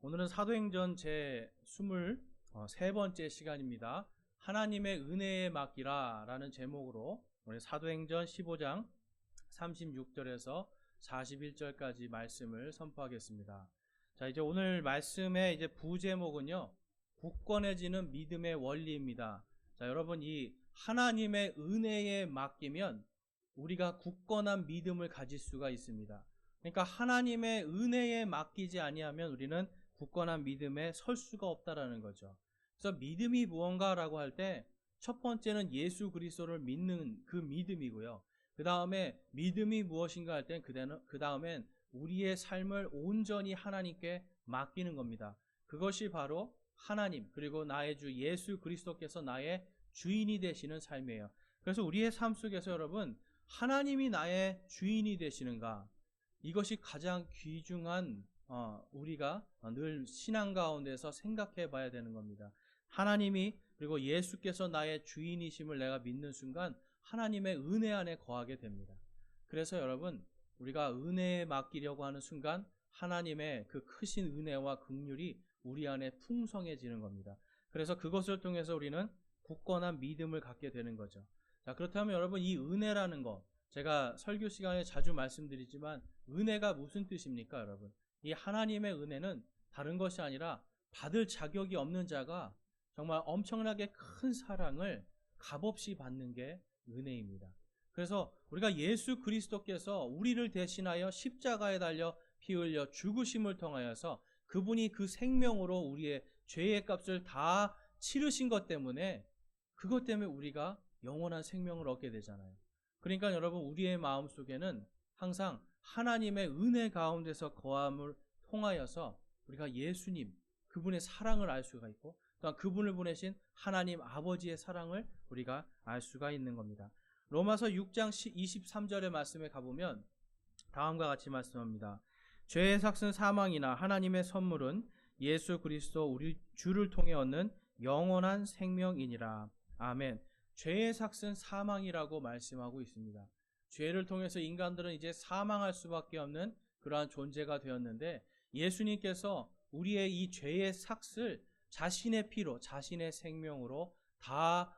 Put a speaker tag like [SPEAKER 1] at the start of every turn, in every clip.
[SPEAKER 1] 오늘은 사도행전 제 23번째 시간입니다. 하나님의 은혜에 맡기라 라는 제목으로 우리 사도행전 15장 36절에서 41절까지 말씀을 선포하겠습니다. 자, 이제 오늘 말씀의 이제 부제목은요, 굳건해지는 믿음의 원리입니다. 자, 여러분, 이 하나님의 은혜에 맡기면 우리가 굳건한 믿음을 가질 수가 있습니다. 그러니까 하나님의 은혜에 맡기지 아니하면 우리는 굳건한 믿음에 설 수가 없다라는 거죠. 그래서 믿음이 무언가라고 할 때 첫 번째는 예수 그리스도를 믿는 그 믿음이고요. 그 다음에 믿음이 무엇인가 할 땐 그 다음엔 우리의 삶을 온전히 하나님께 맡기는 겁니다. 그것이 바로 하나님 그리고 나의 주 예수 그리스도께서 나의 주인이 되시는 삶이에요. 그래서 우리의 삶 속에서 여러분, 하나님이 나의 주인이 되시는가? 이것이 가장 귀중한 우리가 늘 신앙 가운데서 생각해 봐야 되는 겁니다. 하나님이 그리고 예수께서 나의 주인이심을 내가 믿는 순간 하나님의 은혜 안에 거하게 됩니다. 그래서 여러분, 우리가 은혜에 맡기려고 하는 순간 하나님의 그 크신 은혜와 긍휼이 우리 안에 풍성해지는 겁니다. 그래서 그것을 통해서 우리는 굳건한 믿음을 갖게 되는 거죠. 자, 그렇다면 여러분, 이 은혜라는 것, 제가 설교 시간에 자주 말씀드리지만 은혜가 무슨 뜻입니까, 여러분? 이 하나님의 은혜는 다른 것이 아니라 받을 자격이 없는 자가 정말 엄청나게 큰 사랑을 값없이 받는 게 은혜입니다. 그래서 우리가 예수 그리스도께서 우리를 대신하여 십자가에 달려 피 흘려 죽으심을 통하여서 그분이 그 생명으로 우리의 죄의 값을 다 치르신 것 때문에 그것 때문에 우리가 영원한 생명을 얻게 되잖아요. 그러니까 여러분, 우리의 마음속에는 항상 하나님의 은혜 가운데서 거함을 통하여서 우리가 예수님, 그분의 사랑을 알 수가 있고 또한 그분을 보내신 하나님 아버지의 사랑을 우리가 알 수가 있는 겁니다. 로마서 6장 23절의 말씀에 가보면 다음과 같이 말씀합니다. 죄의 삭은 사망이나 하나님의 선물은 예수 그리스도 우리 주를 통해 얻는 영원한 생명이니라. 아멘. 죄의 삭은 사망이라고 말씀하고 있습니다. 죄를 통해서 인간들은 이제 사망할 수밖에 없는 그러한 존재가 되었는데 예수님께서 우리의 이 죄의 삭을 자신의 피로, 자신의 생명으로 다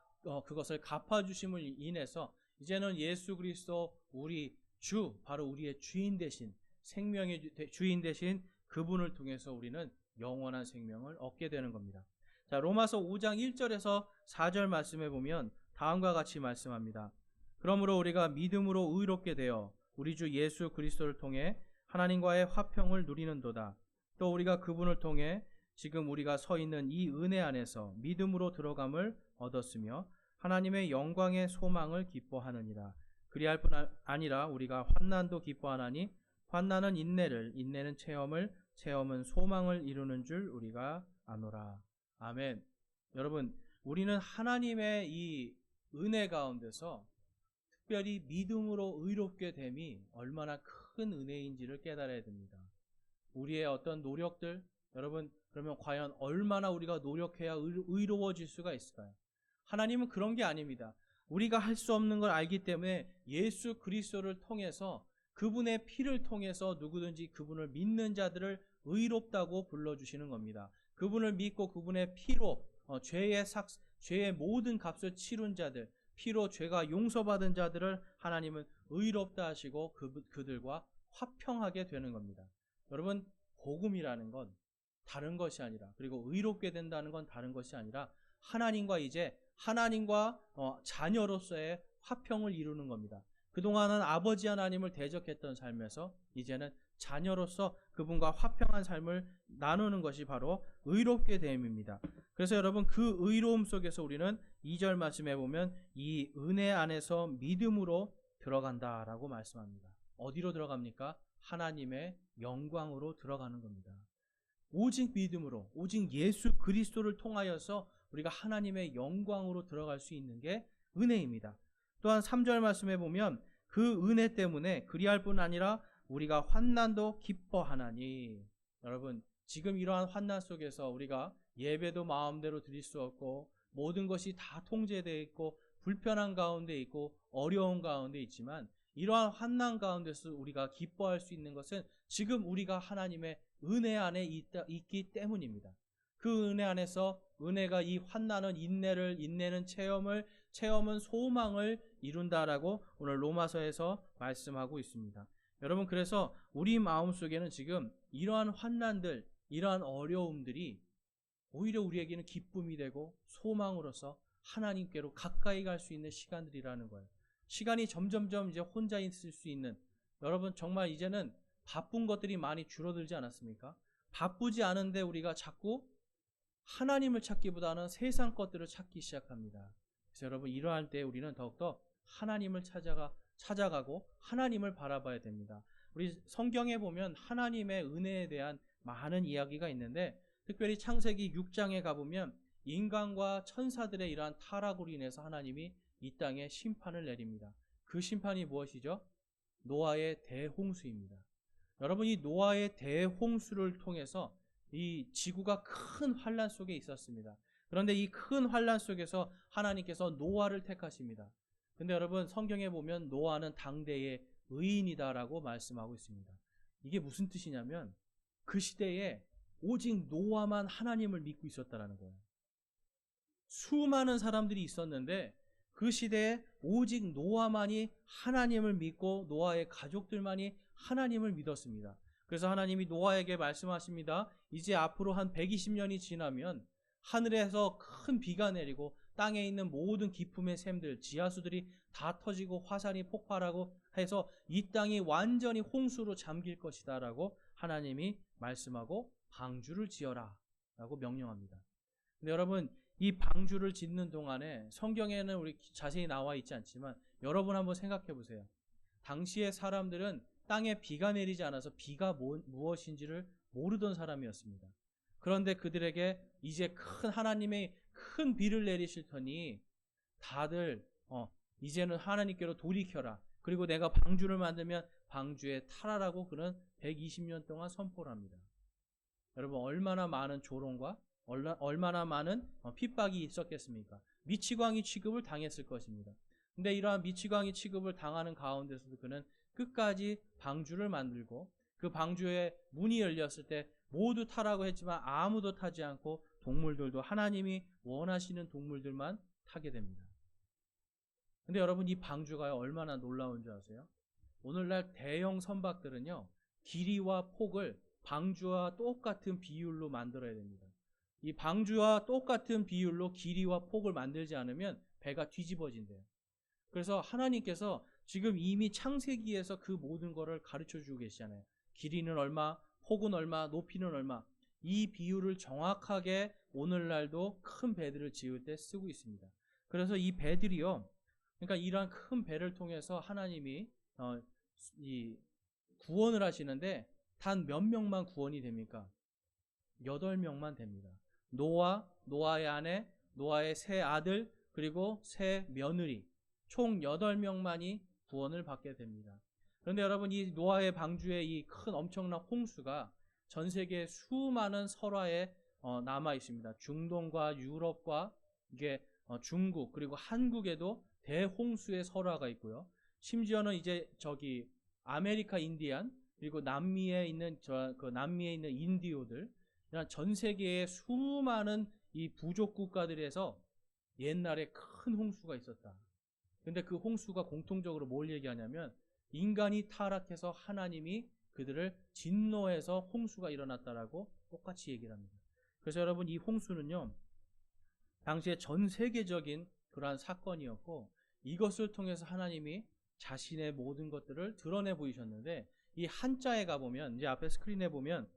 [SPEAKER 1] 그것을 갚아주심을 인해서 이제는 예수 그리스도 우리 주, 바로 우리의 주인 되신, 생명의 주인 되신 그분을 통해서 우리는 영원한 생명을 얻게 되는 겁니다. 자, 로마서 5장 1절에서 4절 말씀해 보면 다음과 같이 말씀합니다. 그러므로 우리가 믿음으로 의롭게 되어 우리 주 예수 그리스도를 통해 하나님과의 화평을 누리는도다. 또 우리가 그분을 통해 지금 우리가 서 있는 이 은혜 안에서 믿음으로 들어감을 얻었으며 하나님의 영광의 소망을 기뻐하느니라. 그리할 뿐 아니라 우리가 환난도 기뻐하나니 환난은 인내를, 인내는 체험을, 체험은 소망을 이루는 줄 우리가 아노라. 아멘. 여러분, 우리는 하나님의 이 은혜 가운데서 특별히 믿음으로 의롭게 됨이 얼마나 큰 은혜인지를 깨달아야 됩니다. 우리의 어떤 노력들, 여러분, 그러면 과연 얼마나 우리가 노력해야 의로워질 수가 있을까요? 하나님은 그런 게 아닙니다. 우리가 할 수 없는 걸 알기 때문에 예수 그리스도를 통해서 그분의 피를 통해서 누구든지 그분을 믿는 자들을 의롭다고 불러주시는 겁니다. 그분을 믿고 그분의 피로 죄의 모든 값을 치룬 자들, 피로 죄가 용서받은 자들을 하나님은 의롭다 하시고 그들과 화평하게 되는 겁니다. 여러분, 복음이라는 건 다른 것이 아니라, 그리고 의롭게 된다는 건 다른 것이 아니라 하나님과 자녀로서의 화평을 이루는 겁니다. 그동안은 아버지 하나님을 대적했던 삶에서 이제는 자녀로서 그분과 화평한 삶을 나누는 것이 바로 의롭게 됨입니다. 그래서 여러분, 그 의로움 속에서 우리는 2절 말씀해 보면 이 은혜 안에서 믿음으로 들어간다라고 말씀합니다. 어디로 들어갑니까? 하나님의 영광으로 들어가는 겁니다. 오직 믿음으로, 오직 예수 그리스도를 통하여서 우리가 하나님의 영광으로 들어갈 수 있는 게 은혜입니다. 또한 3절 말씀해 보면 그 은혜 때문에 그리할 뿐 아니라 우리가 환난도 기뻐하나니. 여러분, 지금 이러한 환난 속에서 우리가 예배도 마음대로 드릴 수 없고 모든 것이 다 통제되어 있고 불편한 가운데 있고 어려운 가운데 있지만 이러한 환난 가운데서 우리가 기뻐할 수 있는 것은 지금 우리가 하나님의 은혜 안에 있기 때문입니다. 그 은혜 안에서 은혜가 이 환난은 인내는 체험은 소망을 이룬다라고 오늘 로마서에서 말씀하고 있습니다. 여러분, 그래서 우리 마음속에는 지금 이러한 환난들, 이러한 어려움들이 오히려 우리에게는 기쁨이 되고 소망으로서 하나님께로 가까이 갈 수 있는 시간들이라는 거예요. 시간이 점점점 이제 혼자 있을 수 있는, 여러분 정말 이제는 바쁜 것들이 많이 줄어들지 않았습니까? 바쁘지 않은데 우리가 자꾸 하나님을 찾기보다는 세상 것들을 찾기 시작합니다. 그래서 여러분, 이러할 때 우리는 더욱더 하나님을 찾아가고 하나님을 바라봐야 됩니다. 우리 성경에 보면 하나님의 은혜에 대한 많은 이야기가 있는데, 특별히 창세기 6장에 가보면 인간과 천사들의 이러한 타락으로 인해서 하나님이 이 땅에 심판을 내립니다. 그 심판이 무엇이죠? 노아의 대홍수입니다. 여러분, 이 노아의 대홍수를 통해서 이 지구가 큰 환란 속에 있었습니다. 그런데 이 큰 환란 속에서 하나님께서 노아를 택하십니다. 근데 여러분, 성경에 보면 노아는 당대의 의인이다라고 말씀하고 있습니다. 이게 무슨 뜻이냐면 그 시대에 오직 노아만 하나님을 믿고 있었다라는 거예요. 수많은 사람들이 있었는데 그 시대에 오직 노아만이 하나님을 믿고 노아의 가족들만이 하나님을 믿었습니다. 그래서 하나님이 노아에게 말씀하십니다. 이제 앞으로 한 120년이 지나면 하늘에서 큰 비가 내리고 땅에 있는 모든 기품의 샘들, 지하수들이 다 터지고 화산이 폭발하고 해서 이 땅이 완전히 홍수로 잠길 것이다 라고 하나님이 말씀하고 방주를 지어라 라고 명령합니다. 근데 여러분, 이 방주를 짓는 동안에 성경에는 우리 자세히 나와 있지 않지만 여러분 한번 생각해 보세요. 당시의 사람들은 땅에 비가 내리지 않아서 비가 무엇인지를 모르던 사람이었습니다. 그런데 그들에게 이제 하나님의 큰 비를 내리실 터니 다들 이제는 하나님께로 돌이켜라. 그리고 내가 방주를 만들면 방주에 타라라고 그는 120년 동안 선포를 합니다. 여러분, 얼마나 많은 조롱과 얼마나 많은 핍박이 있었겠습니까? 미치광이 취급을 당했을 것입니다. 근데 이러한 미치광이 취급을 당하는 가운데서도 그는 끝까지 방주를 만들고 그 방주에 문이 열렸을 때 모두 타라고 했지만 아무도 타지 않고 동물들도 하나님이 원하시는 동물들만 타게 됩니다. 근데 여러분, 이 방주가 얼마나 놀라운 줄 아세요? 오늘날 대형 선박들은요, 길이와 폭을 방주와 똑같은 비율로 만들어야 됩니다. 이 방주와 똑같은 비율로 길이와 폭을 만들지 않으면 배가 뒤집어진대요. 그래서 하나님께서 지금 이미 창세기에서 그 모든 것을 가르쳐 주고 계시잖아요. 길이는 얼마, 폭은 얼마, 높이는 얼마. 이 비율을 정확하게 오늘날도 큰 배들을 지을 때 쓰고 있습니다. 그래서 이 배들이요, 그러니까 이러한 큰 배를 통해서 하나님이 이 구원을 하시는데 단 몇 명만 구원이 됩니까? 8명만 됩니다. 노아의 아내, 노아의 세 아들, 그리고 세 며느리, 총 8명만이 구원을 받게 됩니다. 그런데 여러분, 이 노아의 방주의 이 큰 엄청난 홍수가 전 세계 수많은 설화에 남아 있습니다. 중동과 유럽과 이게 중국, 그리고 한국에도 대홍수의 설화가 있고요. 심지어는 이제 아메리카 인디안, 그리고 남미에 있는 인디오들, 이런 전 세계의 수많은 이 부족 국가들에서 옛날에 큰 홍수가 있었다. 근데 그 홍수가 공통적으로 뭘 얘기하냐면 인간이 타락해서 하나님이 그들을 진노해서 홍수가 일어났다라고 똑같이 얘기를 합니다. 그래서 여러분, 이 홍수는요, 당시에 전 세계적인 그러한 사건이었고 이것을 통해서 하나님이 자신의 모든 것들을 드러내 보이셨는데, 이 한자에 가보면, 이제 앞에 스크린에 보면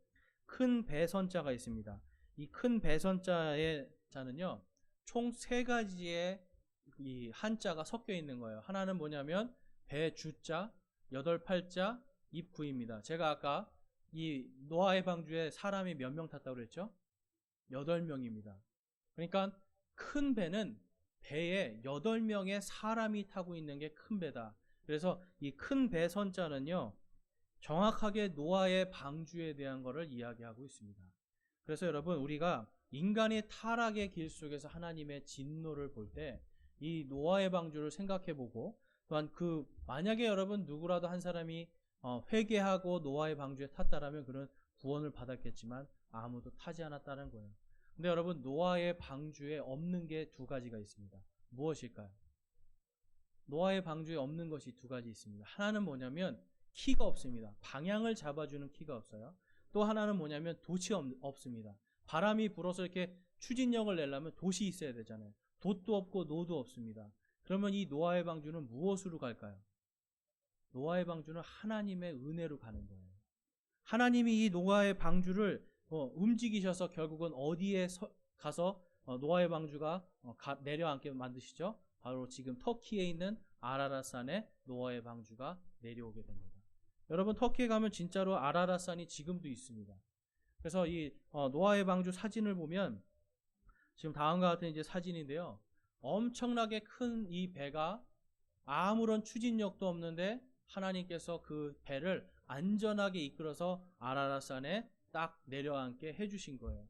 [SPEAKER 1] 큰 배선자가 있습니다. 이 큰 배선자의 자는요, 총 3가지의 이 한자가 섞여 있는 거예요. 하나는 뭐냐면 배주자, 8팔자, 입구입니다. 제가 아까 이 노아의 방주에 사람이 몇 명 탔다고 그랬죠? 8명입니다. 그러니까 큰 배는 배에 8명의 사람이 타고 있는 게 큰 배다. 그래서 이 큰 배선자는요, 정확하게 노아의 방주에 대한 것을 이야기하고 있습니다. 그래서 여러분, 우리가 인간의 타락의 길 속에서 하나님의 진노를 볼 때 이 노아의 방주를 생각해보고, 또한 만약에 여러분 누구라도 한 사람이 회개하고 노아의 방주에 탔다라면 그는 구원을 받았겠지만 아무도 타지 않았다는 거예요. 근데 여러분, 노아의 방주에 없는 게 두 가지가 있습니다. 무엇일까요? 노아의 방주에 없는 것이 두 가지 있습니다. 하나는 뭐냐면 키가 없습니다. 방향을 잡아주는 키가 없어요. 또 하나는 뭐냐면 돛이 없습니다. 바람이 불어서 이렇게 추진력을 내려면 돛이 있어야 되잖아요. 돛도 없고 노도 없습니다. 그러면 이 노아의 방주는 무엇으로 갈까요? 노아의 방주는 하나님의 은혜로 가는 거예요. 하나님이 이 노아의 방주를 움직이셔서 결국은 어디에 가서 노아의 방주가 내려앉게 만드시죠? 바로 지금 터키에 있는 아라랏산에 노아의 방주가 내려오게 됩니다. 여러분, 터키에 가면 진짜로 아라랏산이 지금도 있습니다. 그래서 이 노아의 방주 사진을 보면 지금 다음과 같은 이제 사진인데요. 엄청나게 큰 이 배가 아무런 추진력도 없는데 하나님께서 그 배를 안전하게 이끌어서 아라랏산에 딱 내려앉게 해주신 거예요.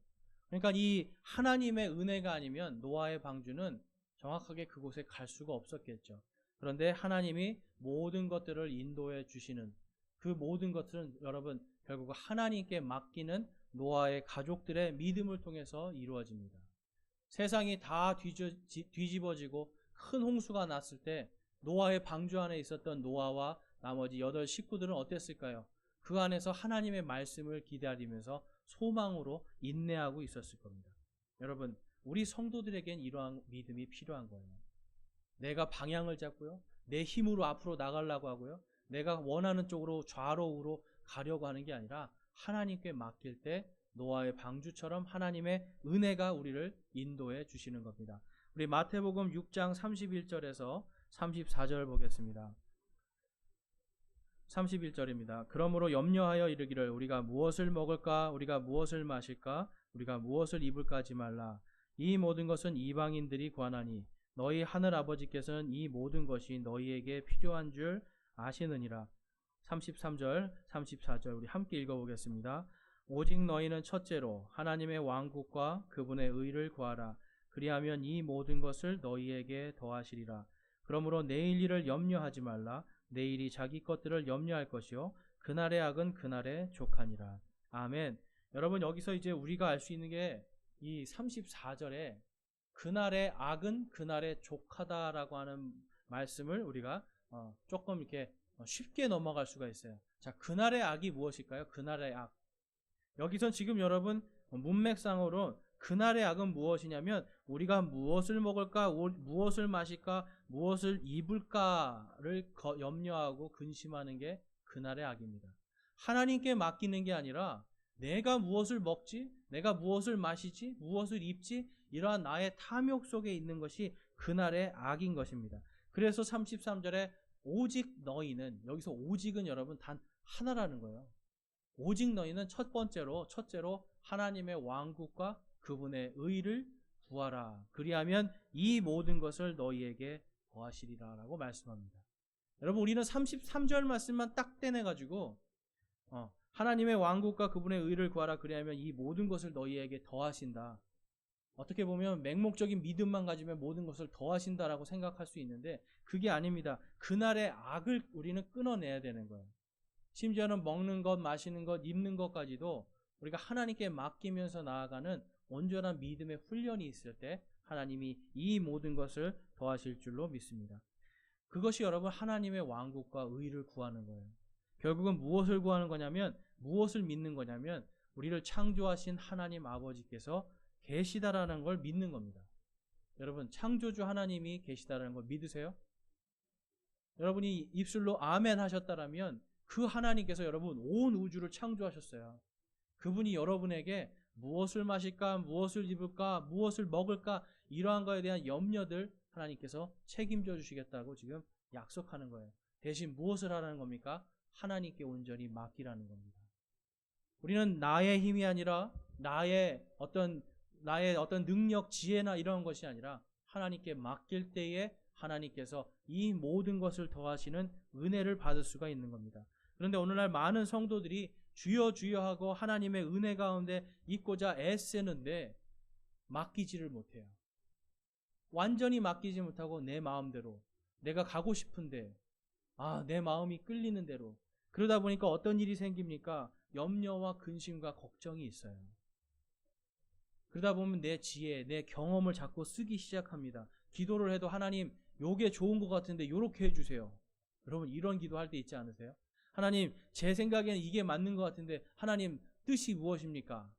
[SPEAKER 1] 그러니까 이 하나님의 은혜가 아니면 노아의 방주는 정확하게 그곳에 갈 수가 없었겠죠. 그런데 하나님이 모든 것들을 인도해 주시는 그 모든 것들은 여러분 결국 하나님께 맡기는 노아의 가족들의 믿음을 통해서 이루어집니다. 세상이 다 뒤집어지고 큰 홍수가 났을 때 노아의 방주 안에 있었던 노아와 나머지 8 식구들은 어땠을까요? 그 안에서 하나님의 말씀을 기다리면서 소망으로 인내하고 있었을 겁니다. 여러분, 우리 성도들에겐 이러한 믿음이 필요한 거예요. 내가 방향을 잡고요. 내 힘으로 앞으로 나가려고 하고요. 내가 원하는 쪽으로 좌로 우로 가려고 하는 게 아니라 하나님께 맡길 때 노아의 방주처럼 하나님의 은혜가 우리를 인도해 주시는 겁니다. 우리 마태복음 6장 31절에서 34절 보겠습니다. 31절입니다. 그러므로 염려하여 이르기를 우리가 무엇을 먹을까? 우리가 무엇을 마실까? 우리가 무엇을 입을까 하지 말라. 이 모든 것은 이방인들이 구하나니 너희 하늘 아버지께서는 이 모든 것이 너희에게 필요한 줄 아시느니라. 33절, 34절 우리 함께 읽어보겠습니다. 오직 너희는 첫째로 하나님의 왕국과 그분의 의를 구하라. 그리하면 이 모든 것을 너희에게 더하시리라. 그러므로 내일 일을 염려하지 말라. 내일이 자기 것들을 염려할 것이요 그날의 악은 그날에 족하니라. 아멘. 여러분, 여기서 이제 우리가 알 수 있는 게 이 34절에 그날의 악은 그날에 족하다라고 하는 말씀을 우리가 조금 이렇게 쉽게 넘어갈 수가 있어요. 자, 그날의 악이 무엇일까요? 그날의 악. 여기선 지금 여러분 문맥상으로 그날의 악은 무엇이냐면 우리가 무엇을 먹을까, 무엇을 마실까, 무엇을 입을까를 염려하고 근심하는 게 그날의 악입니다. 하나님께 맡기는 게 아니라 내가 무엇을 먹지, 내가 무엇을 마시지, 무엇을 입지, 이러한 나의 탐욕 속에 있는 것이 그날의 악인 것입니다. 그래서 33절에 오직 너희는, 여기서 오직은 여러분 단 하나라는 거예요. 오직 너희는 첫째로 하나님의 왕국과 그분의 의를 구하라. 그리하면 이 모든 것을 너희에게 더하시리라 라고 말씀합니다. 여러분, 우리는 33절 말씀만 딱 떼내가지고 하나님의 왕국과 그분의 의를 구하라. 그리하면 이 모든 것을 너희에게 더하신다. 어떻게 보면 맹목적인 믿음만 가지면 모든 것을 더하신다라고 생각할 수 있는데 그게 아닙니다. 그날의 악을 우리는 끊어내야 되는 거예요. 심지어는 먹는 것, 마시는 것, 입는 것까지도 우리가 하나님께 맡기면서 나아가는 온전한 믿음의 훈련이 있을 때 하나님이 이 모든 것을 더하실 줄로 믿습니다. 그것이 여러분 하나님의 왕국과 의를 구하는 거예요. 결국은 무엇을 구하는 거냐면, 무엇을 믿는 거냐면 우리를 창조하신 하나님 아버지께서 계시다라는 걸 믿는 겁니다. 여러분, 창조주 하나님이 계시다라는 걸 믿으세요? 여러분이 입술로 아멘 하셨다라면 그 하나님께서 여러분 온 우주를 창조하셨어요. 그분이 여러분에게 무엇을 마실까, 무엇을 입을까, 무엇을 먹을까, 이러한 거에 대한 염려들 하나님께서 책임져 주시겠다고 지금 약속하는 거예요. 대신 무엇을 하라는 겁니까? 하나님께 온전히 맡기라는 겁니다. 우리는 나의 힘이 아니라 나의 어떤 능력, 지혜나 이런 것이 아니라 하나님께 맡길 때에 하나님께서 이 모든 것을 더하시는 은혜를 받을 수가 있는 겁니다. 그런데 오늘날 많은 성도들이 주여 주여 하고 하나님의 은혜 가운데 있고자 애쓰는데 맡기지를 못해요. 완전히 맡기지 못하고 내 마음대로, 내가 가고 싶은데 내 마음이 끌리는 대로, 그러다 보니까 어떤 일이 생깁니까? 염려와 근심과 걱정이 있어요. 그러다 보면 내 지혜, 내 경험을 자꾸 쓰기 시작합니다. 기도를 해도 하나님, 요게 좋은 것 같은데 요렇게 해주세요. 여러분 이런 기도할 때 있지 않으세요? 하나님, 제 생각에는 이게 맞는 것 같은데 하나님 뜻이 무엇입니까?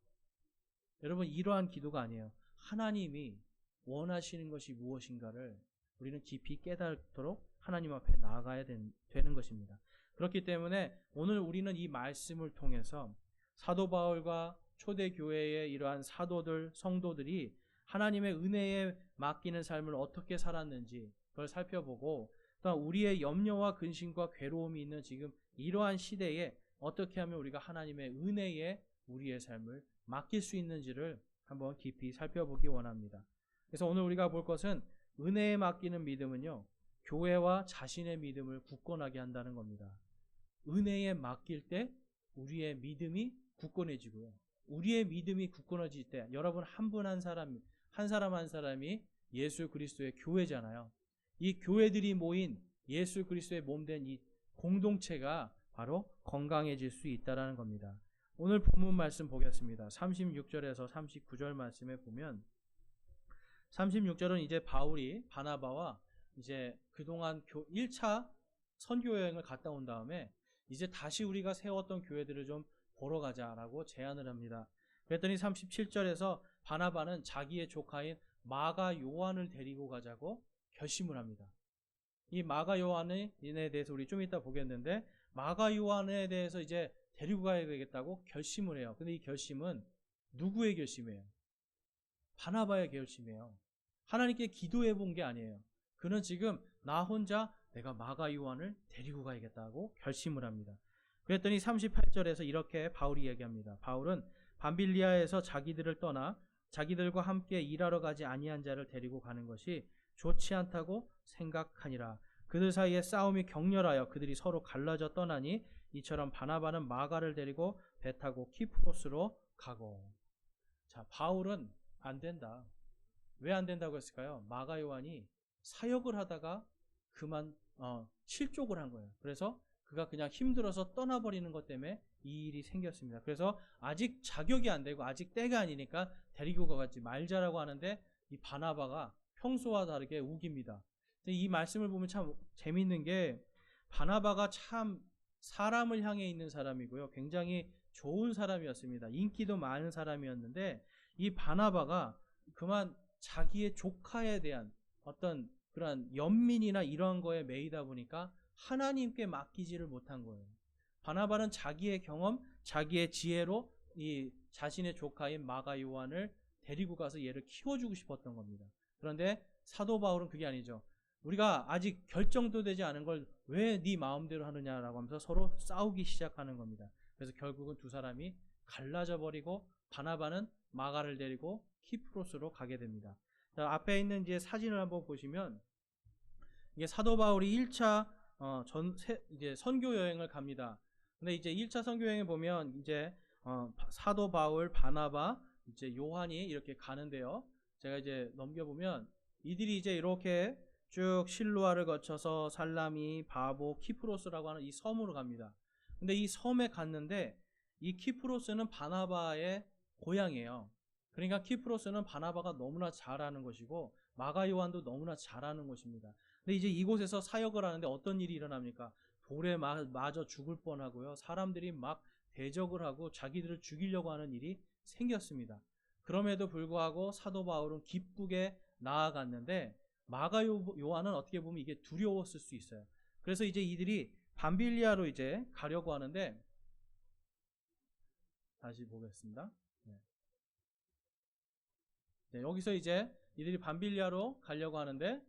[SPEAKER 1] 여러분 이러한 기도가 아니에요. 하나님이 원하시는 것이 무엇인가를 우리는 깊이 깨닫도록 하나님 앞에 나아가야 되는 것입니다. 그렇기 때문에 오늘 우리는 이 말씀을 통해서 사도 바울과 초대교회의 이러한 사도들, 성도들이 하나님의 은혜에 맡기는 삶을 어떻게 살았는지 그걸 살펴보고, 또 우리의 염려와 근심과 괴로움이 있는 지금 이러한 시대에 어떻게 하면 우리가 하나님의 은혜에 우리의 삶을 맡길 수 있는지를 한번 깊이 살펴보기 원합니다. 그래서 오늘 우리가 볼 것은 은혜에 맡기는 믿음은요, 교회와 자신의 믿음을 굳건하게 한다는 겁니다. 은혜에 맡길 때 우리의 믿음이 굳건해지고요. 우리의 믿음이 굳건해질 때 여러분 한 분 한 사람 한 사람이 예수 그리스도의 교회잖아요. 이 교회들이 모인 예수 그리스도의 몸된 이 공동체가 바로 건강해질 수 있다는 겁니다. 오늘 본문 말씀 보겠습니다. 36절에서 39절 말씀에 보면 36절은 이제 바울이 바나바와 이제 그동안 1차 선교 여행을 갔다 온 다음에 이제 다시 우리가 세웠던 교회들을 좀 보러 가자라고 제안을 합니다. 그랬더니 37절에서 바나바는 자기의 조카인 마가 요한을 데리고 가자고 결심을 합니다. 이 마가 요한에 대해서 우리 좀 이따 보겠는데, 마가 요한에 대해서 이제 데리고 가야 되겠다고 결심을 해요. 근데 이 결심은 누구의 결심이에요? 바나바의 결심이에요. 하나님께 기도해 본 게 아니에요. 그는 지금 나 혼자 내가 마가 요한을 데리고 가야겠다고 결심을 합니다. 그랬더니 38절에서 이렇게 바울이 얘기합니다. 바울은 밤빌리아에서 자기들을 떠나 자기들과 함께 일하러 가지 아니한 자를 데리고 가는 것이 좋지 않다고 생각하니라. 그들 사이에 싸움이 격렬하여 그들이 서로 갈라져 떠나니 이처럼 바나바는 마가를 데리고 배 타고 키프로스로 가고. 자, 바울은 안 된다. 왜 안 된다고 했을까요? 마가 요한이 사역을 하다가 그만 실족을 한 거예요. 그래서 그가 그냥 힘들어서 떠나버리는 것 때문에 이 일이 생겼습니다. 그래서 아직 자격이 안 되고 아직 때가 아니니까 데리고 가지 말자라고 하는데 이 바나바가 평소와 다르게 우깁니다. 이 말씀을 보면 참 재밌는 게, 바나바가 참 사람을 향해 있는 사람이고요. 굉장히 좋은 사람이었습니다. 인기도 많은 사람이었는데 이 바나바가 그만 자기의 조카에 대한 어떤 그런 연민이나 이런 거에 매이다 보니까 하나님께 맡기지를 못한 거예요. 바나바는 자기의 경험, 자기의 지혜로 이 자신의 조카인 마가 요한을 데리고 가서 얘를 키워주고 싶었던 겁니다. 그런데 사도 바울은 그게 아니죠. 우리가 아직 결정도 되지 않은 걸 왜 네 마음대로 하느냐라고 하면서 서로 싸우기 시작하는 겁니다. 그래서 결국은 두 사람이 갈라져 버리고 바나바는 마가를 데리고 키프로스로 가게 됩니다. 자, 앞에 있는 이제 사진을 한번 보시면 이게 사도 바울이 1차 이제 선교 여행을 갑니다. 근데 이제 1차 선교 여행에 보면 이제 사도 바울, 바나바, 이제 요한이 이렇게 가는데요. 제가 이제 넘겨보면 이들이 이제 이렇게 쭉 실루아를 거쳐서 살라미, 바보, 키프로스라고 하는 이 섬으로 갑니다. 근데 이 섬에 갔는데 이 키프로스는 바나바의 고향이에요. 그러니까 키프로스는 바나바가 너무나 잘하는 것이고 마가 요한도 너무나 잘하는 것입니다. 근데 이제 이곳에서 사역을 하는데 어떤 일이 일어납니까? 돌에 맞아 죽을 뻔하고요. 사람들이 막 대적을 하고 자기들을 죽이려고 하는 일이 생겼습니다. 그럼에도 불구하고 사도 바울은 기쁘게 나아갔는데 마가 요한은 어떻게 보면 이게 두려웠을 수 있어요. 그래서 이제 이들이 밤빌리아로 이제 가려고 하는데, 다시 보겠습니다. 네, 여기서 이제 이들이 밤빌리아로 가려고 하는데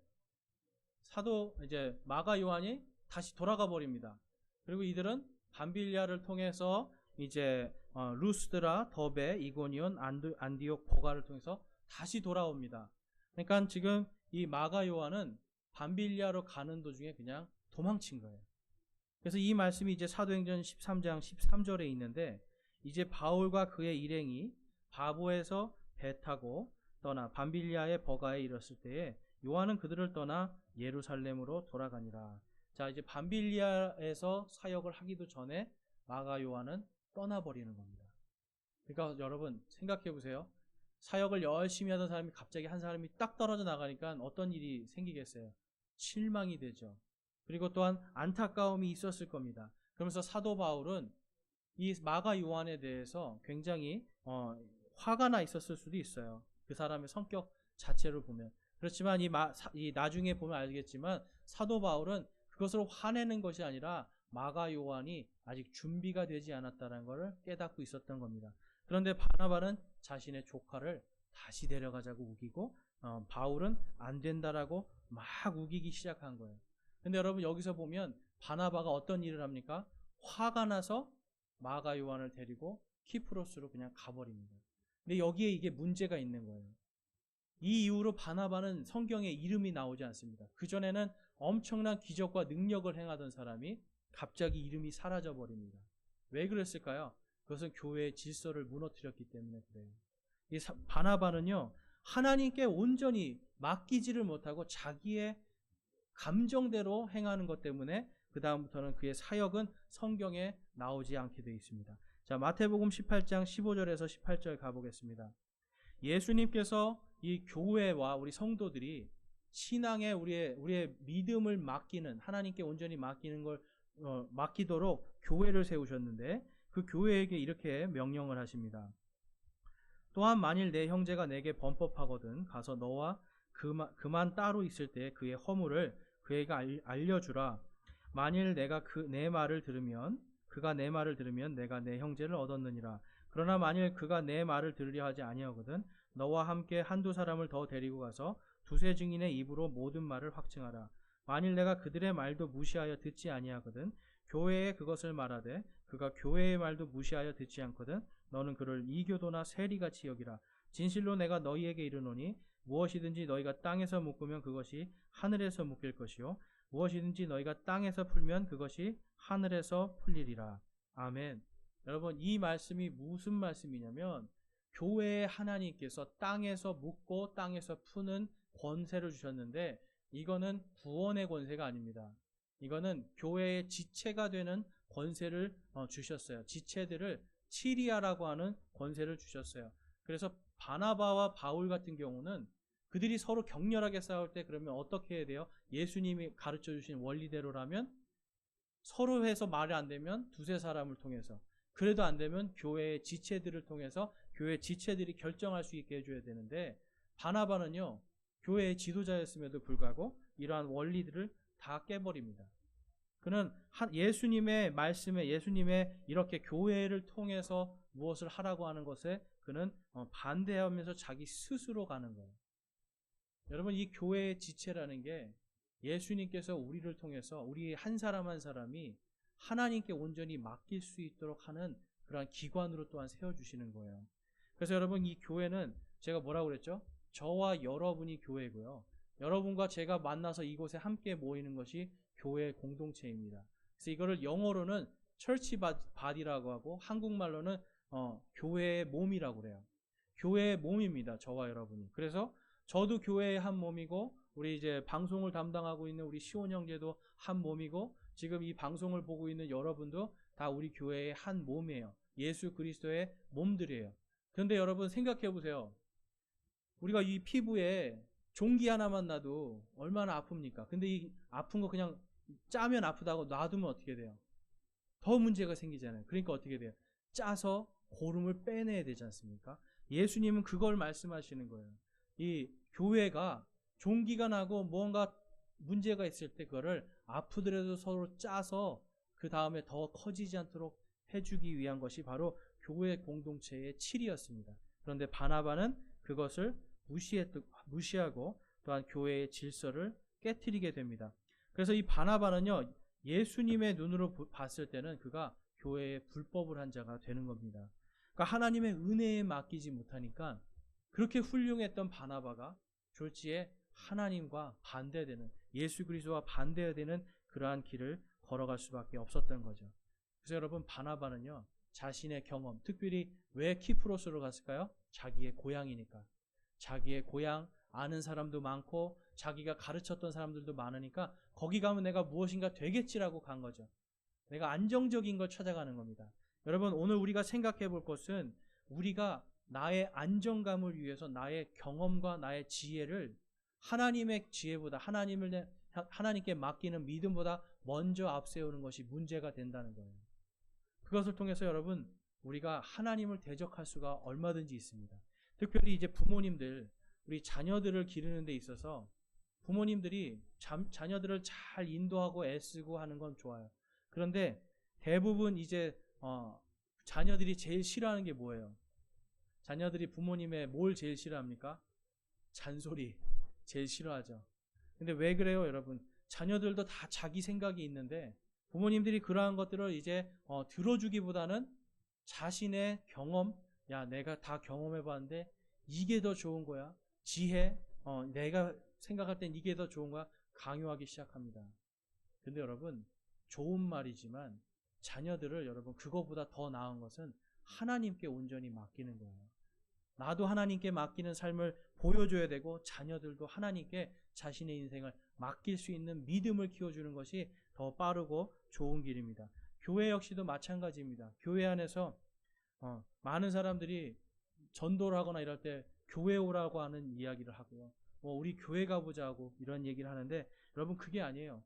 [SPEAKER 1] 사도 이제 마가 요한이 다시 돌아가 버립니다. 그리고 이들은 밤빌리아를 통해서 이제 루스드라, 더베, 이고니온, 안디옥, 버가를 통해서 다시 돌아옵니다. 그러니까 지금 이 마가 요한은 밤빌리아로 가는 도중에 그냥 도망친 거예요. 그래서 이 말씀이 이제 사도행전 13장 13절에 있는데, 이제 바울과 그의 일행이 바보에서 배 타고 떠나 밤빌리아의 버가에 이르렀을 때에 요한은 그들을 떠나 예루살렘으로 돌아가니라. 자, 이제 밤빌리아에서 사역을 하기도 전에 마가 요한은 떠나버리는 겁니다. 그러니까 여러분 생각해 보세요. 사역을 열심히 하던 사람이 갑자기 한 사람이 딱 떨어져 나가니까 어떤 일이 생기겠어요? 실망이 되죠. 그리고 또한 안타까움이 있었을 겁니다. 그러면서 사도 바울은 이 마가 요한에 대해서 굉장히 화가 나 있었을 수도 있어요. 그 사람의 성격 자체를 보면. 그렇지만 이 나중에 보면 알겠지만 사도 바울은 그것으로 화내는 것이 아니라 마가 요한이 아직 준비가 되지 않았다는 것을 깨닫고 있었던 겁니다. 그런데 바나바는 자신의 조카를 다시 데려가자고 우기고 바울은 안 된다라고 막 우기기 시작한 거예요. 근데 여러분 여기서 보면 바나바가 어떤 일을 합니까? 화가 나서 마가 요한을 데리고 키프로스로 그냥 가버립니다. 근데 여기에 이게 문제가 있는 거예요. 이 이후로 바나바는 성경에 이름이 나오지 않습니다. 그전에는 엄청난 기적과 능력을 행하던 사람이 갑자기 이름이 사라져 버립니다. 왜 그랬을까요? 그것은 교회의 질서를 무너뜨렸기 때문에 그래요. 이 바나바는요, 하나님께 온전히 맡기지를 못하고 자기의 감정대로 행하는 것 때문에 그 다음부터는 그의 사역은 성경에 나오지 않게 되어 있습니다. 자, 마태복음 18장 15절에서 18절 가보겠습니다. 예수님께서 이 교회와 우리 성도들이 신앙에 우리의 믿음을 맡기는, 하나님께 온전히 맡기는 걸 맡기도록 교회를 세우셨는데 그 교회에게 이렇게 명령을 하십니다. 또한 만일 내 형제가 내게 범법하거든 가서 너와 그만 따로 있을 때 그의 허물을 그에게 알려주라. 만일 내가 내 말을 들으면 그가 내 말을 들으면 내가 내 형제를 얻었느니라. 그러나 만일 그가 내 말을 들으려 하지 아니하거든 너와 함께 한두 사람을 더 데리고 가서 두세 증인의 입으로 모든 말을 확증하라. 만일 내가 그들의 말도 무시하여 듣지 아니하거든 교회에 그것을 말하되 그가 교회의 말도 무시하여 듣지 않거든 너는 그를 이교도나 세리같이 여기라. 진실로 내가 너희에게 이르노니 무엇이든지 너희가 땅에서 묶으면 그것이 하늘에서 묶일 것이요 무엇이든지 너희가 땅에서 풀면 그것이 하늘에서 풀리리라. 아멘. 여러분 이 말씀이 무슨 말씀이냐면 교회에 하나님께서 땅에서 묶고 땅에서 푸는 권세를 주셨는데 이거는 구원의 권세가 아닙니다. 이거는 교회의 지체가 되는 권세를 주셨어요. 지체들을 치리아라고 하는 권세를 주셨어요. 그래서 바나바와 바울 같은 경우는 그들이 서로 격렬하게 싸울 때 그러면 어떻게 해야 돼요? 예수님이 가르쳐 주신 원리대로라면 서로 해서 말이 안 되면 두세 사람을 통해서 그래도 안 되면 교회의 지체들을 통해서 교회 지체들이 결정할 수 있게 해줘야 되는데 바나바는요 교회의 지도자였음에도 불구하고 이러한 원리들을 다 깨버립니다. 그는 예수님의 말씀에 예수님의 이렇게 교회를 통해서 무엇을 하라고 하는 것에 그는 반대하면서 자기 스스로 가는 거예요. 여러분 이 교회의 지체라는 게 예수님께서 우리를 통해서 우리 한 사람 한 사람이 하나님께 온전히 맡길 수 있도록 하는 그러한 기관으로 또한 세워주시는 거예요. 그래서 여러분 이 교회는 제가 뭐라고 그랬죠? 저와 여러분이 교회고요. 여러분과 제가 만나서 이곳에 함께 모이는 것이 교회 공동체입니다. 그래서 이거를 영어로는 철치 바디라고 하고 한국말로는 교회의 몸이라고 그래요. 교회의 몸입니다. 저와 여러분이. 그래서 저도 교회의 한 몸이고 우리 이제 방송을 담당하고 있는 우리 시온 형제도 한 몸이고 지금 이 방송을 보고 있는 여러분도 다 우리 교회의 한 몸이에요. 예수 그리스도의 몸들이에요. 그런데 여러분 생각해 보세요. 우리가 이 피부에 종기 하나만 나도 얼마나 아픕니까? 근데 이 아픈 거 그냥 짜면 아프다고 놔두면 어떻게 돼요? 더 문제가 생기잖아요. 그러니까 어떻게 돼요? 짜서 고름을 빼내야 되지 않습니까? 예수님은 그걸 말씀하시는 거예요. 이 교회가 종기가 나고 뭔가 문제가 있을 때 그거를 아프더라도 서로 짜서 그 다음에 더 커지지 않도록 해주기 위한 것이 바로 교회 공동체의 칠이었습니다. 그런데 바나바는 그것을 무시하고 또한 교회의 질서를 깨트리게 됩니다. 그래서 이 바나바는요 예수님의 눈으로 봤을 때는 그가 교회의 불법을 한 자가 되는 겁니다. 그러니까 하나님의 은혜에 맡기지 못하니까 그렇게 훌륭했던 바나바가 졸지에 하나님과 반대되는 예수 그리스도와 반대되는 그러한 길을 걸어갈 수밖에 없었던 거죠. 그래서 여러분 바나바는요 자신의 경험, 특별히 왜 키프로스로 갔을까요? 자기의 고향이니까. 자기의 고향, 아는 사람도 많고 자기가 가르쳤던 사람들도 많으니까 거기 가면 내가 무엇인가 되겠지라고 간 거죠. 내가 안정적인 걸 찾아가는 겁니다. 여러분, 오늘 우리가 생각해 볼 것은 우리가 나의 안정감을 위해서 나의 경험과 나의 지혜를 하나님의 지혜보다 하나님께 맡기는 믿음보다 먼저 앞세우는 것이 문제가 된다는 거예요. 그것을 통해서 여러분, 우리가 하나님을 대적할 수가 얼마든지 있습니다. 특별히 이제 부모님들, 우리 자녀들을 기르는 데 있어서 부모님들이 자녀들을 잘 인도하고 애쓰고 하는 건 좋아요. 그런데 대부분 이제 자녀들이 제일 싫어하는 게 뭐예요? 자녀들이 부모님의 뭘 제일 싫어합니까? 잔소리 제일 싫어하죠. 근데 왜 그래요, 여러분? 자녀들도 다 자기 생각이 있는데 부모님들이 그러한 것들을 이제 들어주기보다는 자신의 경험, 야, 내가 다 경험해봤는데 이게 더 좋은 거야. 지혜, 내가 생각할 땐 이게 더 좋은 거야. 강요하기 시작합니다. 근데 여러분, 좋은 말이지만 자녀들을 여러분 그거보다 더 나은 것은 하나님께 온전히 맡기는 거예요. 나도 하나님께 맡기는 삶을 보여줘야 되고 자녀들도 하나님께 자신의 인생을 맡길 수 있는 믿음을 키워주는 것이 더 빠르고 좋은 길입니다. 교회 역시도 마찬가지입니다. 교회 안에서 많은 사람들이 전도를 하거나 이럴 때 교회 오라고 하는 이야기를 하고요. 우리 교회 가보자고 이런 얘기를 하는데 여러분, 그게 아니에요.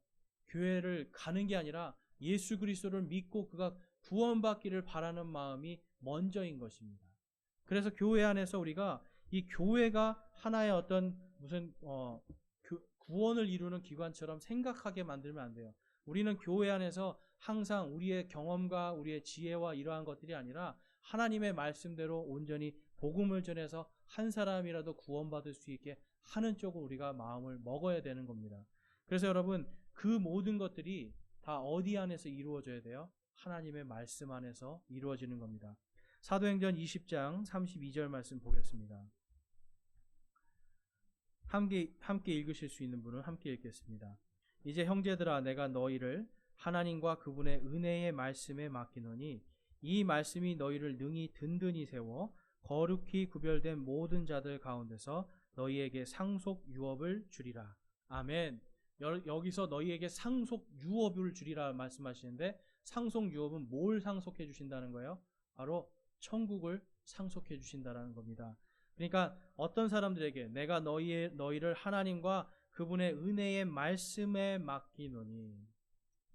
[SPEAKER 1] 교회를 가는 게 아니라 예수 그리스도를 믿고 그가 구원받기를 바라는 마음이 먼저인 것입니다. 그래서 교회 안에서 우리가 이 교회가 하나의 어떤 무슨 구원을 이루는 기관처럼 생각하게 만들면 안 돼요. 우리는 교회 안에서 항상 우리의 경험과 우리의 지혜와 이러한 것들이 아니라 하나님의 말씀대로 온전히 복음을 전해서 한 사람이라도 구원받을 수 있게 하는 쪽으로 우리가 마음을 먹어야 되는 겁니다. 그래서 여러분, 그 모든 것들이 다 어디 안에서 이루어져야 돼요? 하나님의 말씀 안에서 이루어지는 겁니다. 사도행전 20장 32절 말씀 보겠습니다. 함께 읽으실 수 있는 분은 함께 읽겠습니다. 이제 형제들아, 내가 너희를 하나님과 그분의 은혜의 말씀에 맡기노니 이 말씀이 너희를 능히 든든히 세워 거룩히 구별된 모든 자들 가운데서 너희에게 상속 유업을 주리라. 아멘. 여기서 너희에게 상속 유업을 주리라 말씀하시는데, 상속 유업은 뭘 상속해 주신다는 거예요? 바로 천국을 상속해 주신다는 겁니다. 그러니까 어떤 사람들에게 내가 너희를 하나님과 그분의 은혜의 말씀에 맡기노니,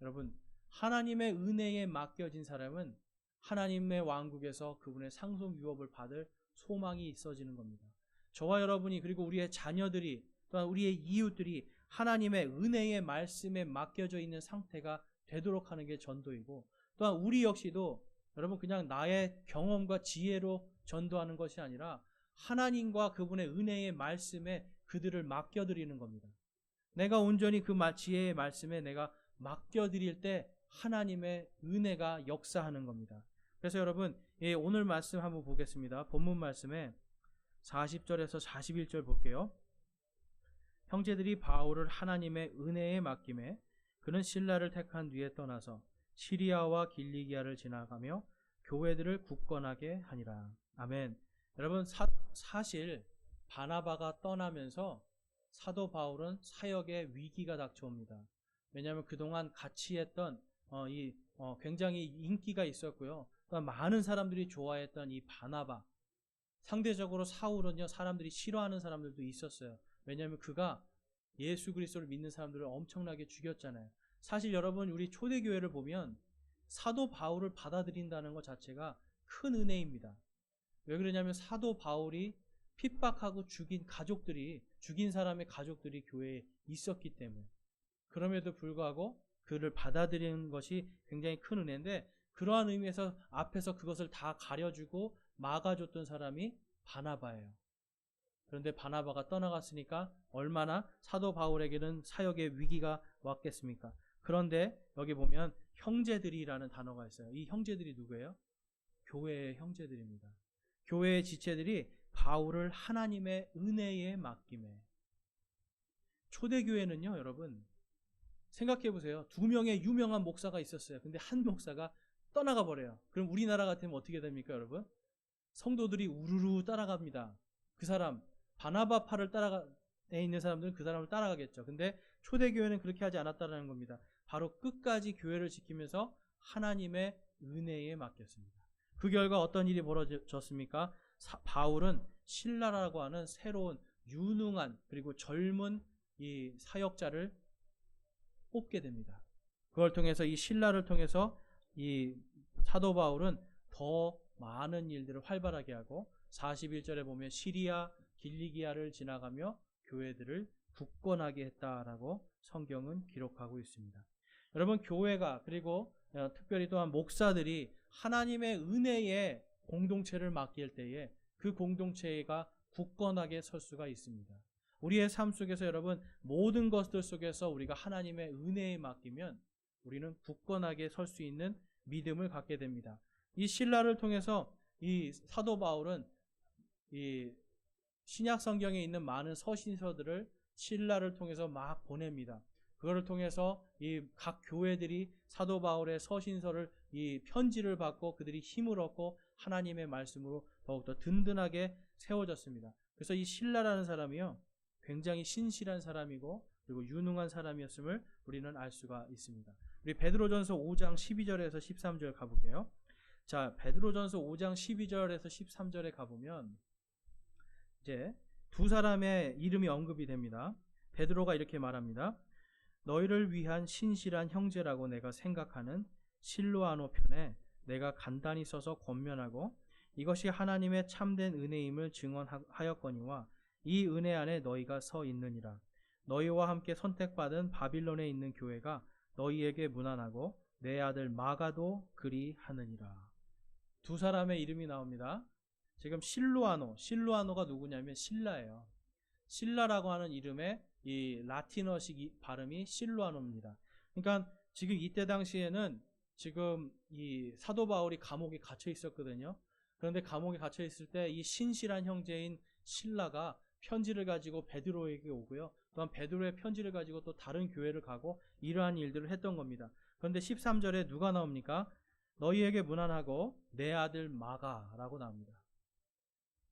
[SPEAKER 1] 여러분, 하나님의 은혜에 맡겨진 사람은 하나님의 왕국에서 그분의 상속 유업을 받을 소망이 있어지는 겁니다. 저와 여러분이, 그리고 우리의 자녀들이, 또한 우리의 이웃들이 하나님의 은혜의 말씀에 맡겨져 있는 상태가 되도록 하는 게 전도이고, 또한 우리 역시도 여러분 그냥 나의 경험과 지혜로 전도하는 것이 아니라 하나님과 그분의 은혜의 말씀에 그들을 맡겨드리는 겁니다. 내가 온전히 그 지혜의 말씀에 내가 맡겨드릴 때 하나님의 은혜가 역사하는 겁니다. 그래서 여러분, 오늘 말씀 한번 보겠습니다. 본문 말씀에 40절에서 41절 볼게요. 형제들이 바울을 하나님의 은혜에 맡김에 그는 신라를 택한 뒤에 떠나서 시리아와 길리기아를 지나가며 교회들을 굳건하게 하니라. 아멘. 여러분, 사실 바나바가 떠나면서 사도 바울은 사역의 위기가 닥쳐옵니다. 왜냐하면 그동안 같이 했던 굉장히 인기가 있었고요. 또한 많은 사람들이 좋아했던 이 바나바, 상대적으로 사울은요, 사람들이 싫어하는 사람들도 있었어요. 왜냐하면 그가 예수 그리스도를 믿는 사람들을 엄청나게 죽였잖아요. 사실 여러분, 우리 초대교회를 보면 사도 바울을 받아들인다는 것 자체가 큰 은혜입니다. 왜 그러냐면 사도 바울이 핍박하고 죽인 사람의 가족들이 교회에 있었기 때문에, 그럼에도 불구하고 그를 받아들이는 것이 굉장히 큰 은혜인데, 그러한 의미에서 앞에서 그것을 다 가려주고 막아줬던 사람이 바나바예요. 그런데 바나바가 떠나갔으니까 얼마나 사도 바울에게는 사역의 위기가 왔겠습니까? 그런데 여기 보면 형제들이라는 단어가 있어요. 이 형제들이 누구예요? 교회의 형제들입니다. 교회의 지체들이 바울을 하나님의 은혜에 맡김에. 초대교회는요, 여러분, 생각해 보세요. 2명의 유명한 목사가 있었어요. 근데 한 목사가 떠나가 버려요. 그럼 우리나라 같으면 어떻게 됩니까, 여러분? 성도들이 우르르 따라갑니다. 그 사람, 바나바파를 따라가에 있는 사람들은 그 사람을 따라가겠죠. 근데 초대교회는 그렇게 하지 않았다는 겁니다. 바로 끝까지 교회를 지키면서 하나님의 은혜에 맡겼습니다. 그 결과 어떤 일이 벌어졌습니까? 바울은 신라라고 하는 새로운 유능한 그리고 젊은 이 사역자를 뽑게 됩니다. 그걸 통해서 이 신라를 통해서 이 사도 바울은 더 많은 일들을 활발하게 하고 41절에 보면 시리아, 길리기아를 지나가며 교회들을 굳건하게 했다라고 성경은 기록하고 있습니다. 여러분, 교회가 그리고 특별히 또한 목사들이 하나님의 은혜에 공동체를 맡길 때에 그 공동체가 굳건하게 설 수가 있습니다. 우리의 삶 속에서 여러분, 모든 것들 속에서 우리가 하나님의 은혜에 맡기면 우리는 굳건하게 설 수 있는 믿음을 갖게 됩니다. 이 신라를 통해서 이 사도 바울은 이 신약 성경에 있는 많은 서신서들을 신라를 통해서 막 보냅니다. 그거를 통해서 이 각 교회들이 사도 바울의 서신서를 이 편지를 받고 그들이 힘을 얻고 하나님의 말씀으로 더욱더 든든하게 세워졌습니다. 그래서 이 신라라는 사람이요, 굉장히 신실한 사람이고 그리고 유능한 사람이었음을 우리는 알 수가 있습니다. 우리 베드로전서 5장 12절에서 13절 가볼게요. 자, 베드로전서 5장 12절에서 13절에 가보면 이제 두 사람의 이름이 언급이 됩니다. 베드로가 이렇게 말합니다. 너희를 위한 신실한 형제라고 내가 생각하는 실로아노 편에 내가 간단히 써서 권면하고 이것이 하나님의 참된 은혜임을 증언하였거니와 이 은혜 안에 너희가 서 있느니라. 너희와 함께 선택받은 바빌론에 있는 교회가 너희에게 문안하고 내 아들 마가도 그리하느니라. 두 사람의 이름이 나옵니다. 지금 실로아노가 누구냐면 신라예요. 신라라고 하는 이름의 이 라틴어식 발음이 실로아노입니다. 그러니까 지금 이때 당시에는 지금 이 사도 바울이 감옥에 갇혀 있었거든요. 그런데 감옥에 갇혀 있을 때 이 신실한 형제인 신라가 편지를 가지고 베드로에게 오고요. 또한 베드로의 편지를 가지고 또 다른 교회를 가고 이러한 일들을 했던 겁니다. 그런데 13절에 누가 나옵니까? 너희에게 문안하고 내 아들 마가라고 나옵니다.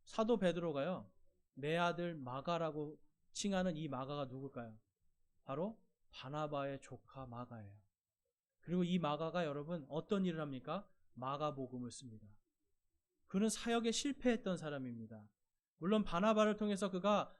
[SPEAKER 1] 사도 베드로가요, 내 아들 마가라고 칭하는 이 마가가 누굴까요? 바로 바나바의 조카 마가예요. 그리고 이 마가가 여러분 어떤 일을 합니까? 마가복음을 씁니다. 그는 사역에 실패했던 사람입니다. 물론 바나바를 통해서 그가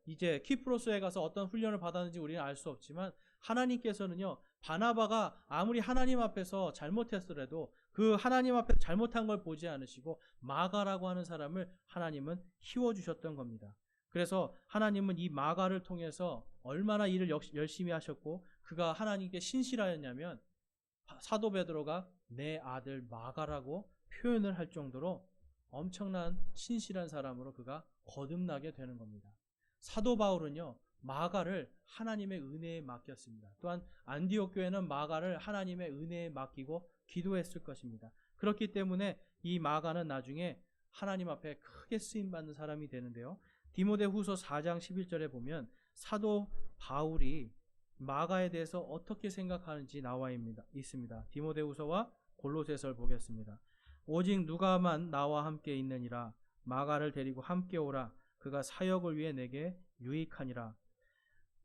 [SPEAKER 1] 이제 키프로스에 가서 어떤 훈련을 받았는지 우리는 알 수 없지만 하나님께서는요, 바나바가 아무리 하나님 앞에서 잘못했더라도 그 하나님 앞에서 잘못한 걸 보지 않으시고 마가라고 하는 사람을 하나님은 키워주셨던 겁니다. 그래서 하나님은 이 마가를 통해서 얼마나 일을 열심히 하셨고 그가 하나님께 신실하였냐면 사도 베드로가 내 아들 마가라고 표현을 할 정도로 엄청난 신실한 사람으로 그가 거듭나게 되는 겁니다. 사도 바울은요, 마가를 하나님의 은혜에 맡겼습니다. 또한 안디옥 교회는 마가를 하나님의 은혜에 맡기고 기도했을 것입니다. 그렇기 때문에 이 마가는 나중에 하나님 앞에 크게 쓰임받는 사람이 되는데요. 디모데후서 4장 11절에 보면 사도 바울이 마가에 대해서 어떻게 생각하는지 나와 있습니다. 디모데후서와 골로새서를 보겠습니다. 오직 누가만 나와 함께 있느니라. 마가를 데리고 함께 오라. 그가 사역을 위해 내게 유익하니라.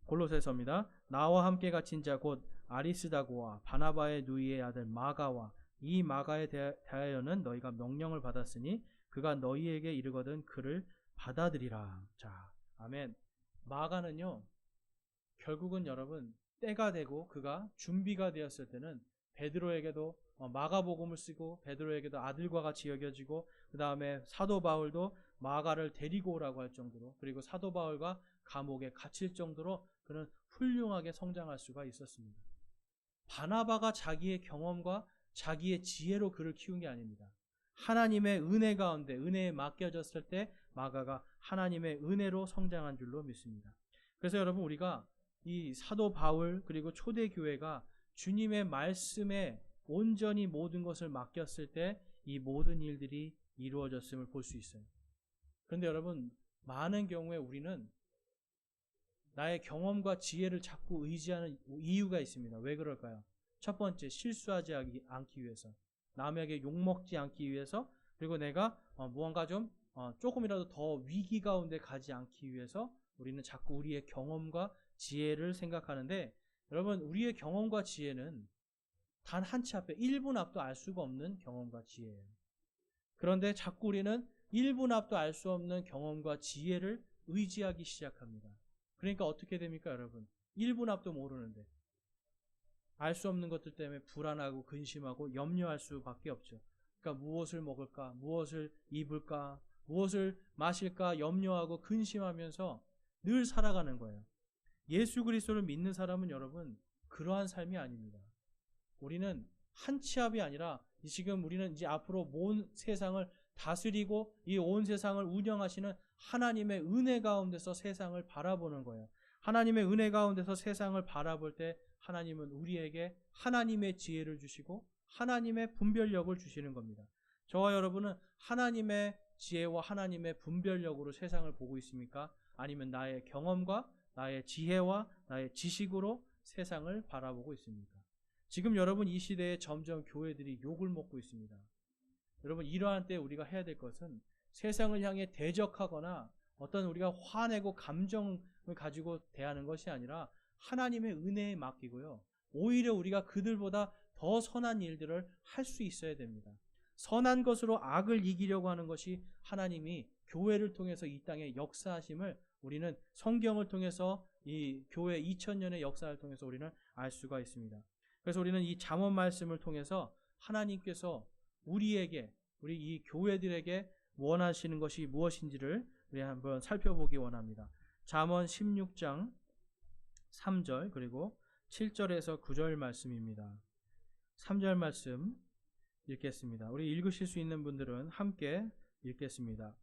[SPEAKER 1] 골로새서입니다. 나와 함께 갇힌 자 곧 아리스다고와 바나바의 누이의 아들 마가와 이 마가에 대하여는 너희가 명령을 받았으니 그가 너희에게 이르거든 그를 받아들이라. 자, 아멘. 마가는요, 결국은 여러분 때가 되고 그가 준비가 되었을 때는 베드로에게도 마가복음을 쓰고 베드로에게도 아들과 같이 여겨지고 그 다음에 사도 바울도 마가를 데리고 오라고 할 정도로, 그리고 사도 바울과 감옥에 갇힐 정도로 그는 훌륭하게 성장할 수가 있었습니다. 바나바가 자기의 경험과 자기의 지혜로 그를 키운 게 아닙니다. 하나님의 은혜 가운데 은혜에 맡겨졌을 때 마가가 하나님의 은혜로 성장한 줄로 믿습니다. 그래서 여러분, 우리가 이 사도 바울 그리고 초대교회가 주님의 말씀에 온전히 모든 것을 맡겼을 때 이 모든 일들이 이루어졌음을 볼 수 있어요. 그런데 여러분, 많은 경우에 우리는 나의 경험과 지혜를 자꾸 의지하는 이유가 있습니다. 왜 그럴까요? 첫 번째, 실수하지 않기 위해서, 남에게 욕먹지 않기 위해서, 그리고 내가 무언가 좀 조금이라도 더 위기 가운데 가지 않기 위해서 우리는 자꾸 우리의 경험과 지혜를 생각하는데, 여러분, 우리의 경험과 지혜는 단 한 치 앞에 1분 앞도 알 수가 없는 경험과 지혜예요. 그런데 자꾸 우리는 1분 앞도 알 수 없는 경험과 지혜를 의지하기 시작합니다. 그러니까 어떻게 됩니까, 여러분? 1분 앞도 모르는데 알 수 없는 것들 때문에 불안하고 근심하고 염려할 수밖에 없죠. 그러니까 무엇을 먹을까, 무엇을 입을까, 무엇을 마실까 염려하고 근심하면서 늘 살아가는 거예요. 예수 그리스도를 믿는 사람은 여러분 그러한 삶이 아닙니다. 우리는 한 치 앞이 아니라 지금 우리는 이제 앞으로 온 세상을 다스리고 이 온 세상을 운영하시는 하나님의 은혜 가운데서 세상을 바라보는 거예요. 하나님의 은혜 가운데서 세상을 바라볼 때 하나님은 우리에게 하나님의 지혜를 주시고 하나님의 분별력을 주시는 겁니다. 저와 여러분은 하나님의 지혜와 하나님의 분별력으로 세상을 보고 있습니까? 아니면 나의 경험과 나의 지혜와 나의 지식으로 세상을 바라보고 있습니까? 지금 여러분 이 시대에 점점 교회들이 욕을 먹고 있습니다. 여러분 이러한 때 우리가 해야 될 것은 세상을 향해 대적하거나 어떤 우리가 화내고 감정을 가지고 대하는 것이 아니라 하나님의 은혜에 맡기고요. 오히려 우리가 그들보다 더 선한 일들을 할 수 있어야 됩니다. 선한 것으로 악을 이기려고 하는 것이 하나님이 교회를 통해서 이 땅에 역사하심을 우리는 성경을 통해서 이 교회 2000년의 역사를 통해서 우리는 알 수가 있습니다. 그래서 우리는 이 잠언 말씀을 통해서 하나님께서 우리에게 우리 이 교회들에게 원하시는 것이 무엇인지를 우리 한번 살펴보기 원합니다. 잠언 16장 3절 그리고 7절에서 9절 말씀입니다. 3절 말씀 읽겠습니다. 우리 읽으실 수 있는 분들은 함께 읽겠습니다.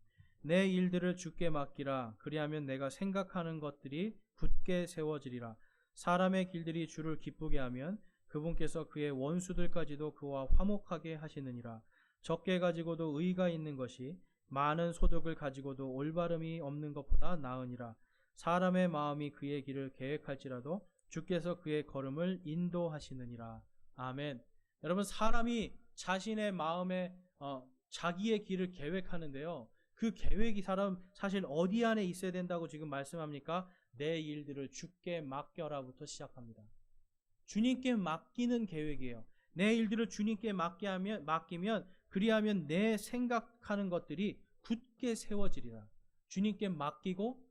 [SPEAKER 1] 내 일들을 주께 맡기라. 그리하면 내가 생각하는 것들이 굳게 세워지리라. 사람의 길들이 주를 기쁘게 하면 그분께서 그의 원수들까지도 그와 화목하게 하시느니라. 적게 가지고도 의가 있는 것이 많은 소득을 가지고도 올바름이 없는 것보다 나으니라. 사람의 마음이 그의 길을 계획할지라도 주께서 그의 걸음을 인도하시느니라. 아멘. 여러분 사람이 자신의 마음에 자기의 길을 계획하는데요. 그 계획이 사실 어디 안에 있어야 된다고 지금 말씀합니까? 내 일들을 주께 맡겨라부터 시작합니다. 주님께 맡기는 계획이에요. 내 일들을 주님께 맡기면 그리하면 내 생각하는 것들이 굳게 세워지리라. 주님께 맡기고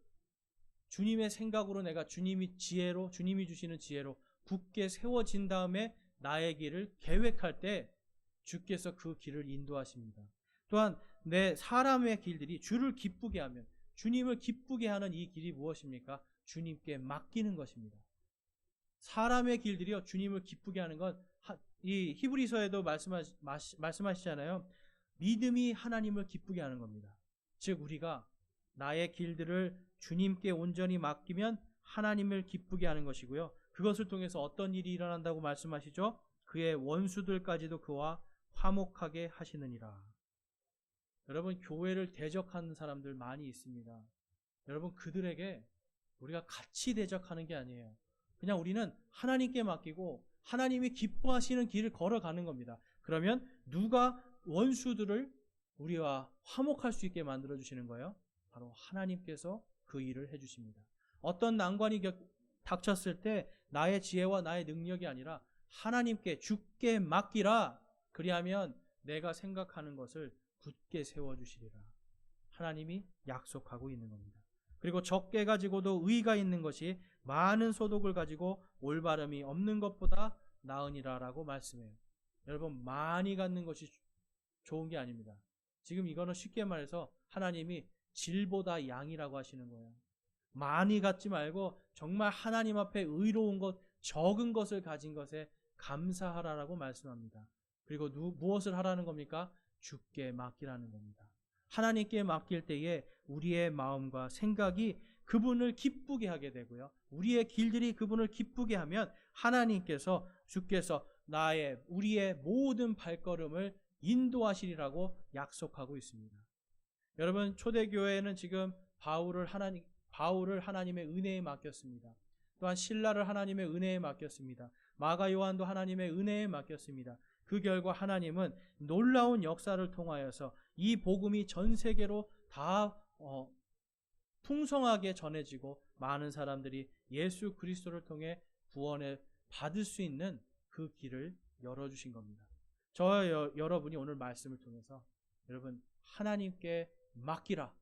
[SPEAKER 1] 주님의 생각으로 내가 주님이 주시는 지혜로 굳게 세워진 다음에 나의 길을 계획할 때 주께서 그 길을 인도하십니다. 또한 내 사람의 길들이 주를 기쁘게 하면 주님을 기쁘게 하는 이 길이 무엇입니까? 주님께 맡기는 것입니다. 사람의 길들이요 주님을 기쁘게 하는 건 이 히브리서에도 말씀하시잖아요. 믿음이 하나님을 기쁘게 하는 겁니다. 즉 우리가 나의 길들을 주님께 온전히 맡기면 하나님을 기쁘게 하는 것이고요. 그것을 통해서 어떤 일이 일어난다고 말씀하시죠? 그의 원수들까지도 그와 화목하게 하시느니라. 여러분 교회를 대적하는 사람들 많이 있습니다. 여러분 그들에게 우리가 같이 대적하는 게 아니에요. 그냥 우리는 하나님께 맡기고 하나님이 기뻐하시는 길을 걸어가는 겁니다. 그러면 누가 원수들을 우리와 화목할 수 있게 만들어주시는 거예요? 바로 하나님께서 그 일을 해주십니다. 어떤 난관이 닥쳤을 때 나의 지혜와 나의 능력이 아니라 하나님께 주께 맡기라. 그리하면 내가 생각하는 것을 굳게 세워주시리라. 하나님이 약속하고 있는 겁니다. 그리고 적게 가지고도 의가 있는 것이 많은 소득을 가지고 올바름이 없는 것보다 나으니라라고 말씀해요. 여러분 많이 갖는 것이 좋은 게 아닙니다. 지금 이거는 쉽게 말해서 하나님이 질보다 양이라고 하시는 거예요. 많이 갖지 말고 정말 하나님 앞에 의로운 것, 적은 것을 가진 것에 감사하라라고 말씀합니다. 그리고 무엇을 하라는 겁니까? 주께 맡기라는 겁니다. 하나님께 맡길 때에 우리의 마음과 생각이 그분을 기쁘게 하게 되고요. 우리의 길들이 그분을 기쁘게 하면 하나님께서 주께서 우리의 모든 발걸음을 인도하시리라고 약속하고 있습니다. 여러분 초대교회는 지금 바울을 하나님의 은혜에 맡겼습니다. 또한 실라를 하나님의 은혜에 맡겼습니다. 마가 요한도 하나님의 은혜에 맡겼습니다. 그 결과 하나님은 놀라운 역사를 통하여서 이 복음이 전 세계로 다 풍성하게 전해지고 많은 사람들이 예수 그리스도를 통해 구원을 받을 수 있는 그 길을 열어주신 겁니다. 저와 여러분이 오늘 말씀을 통해서 여러분 하나님께 맡기라.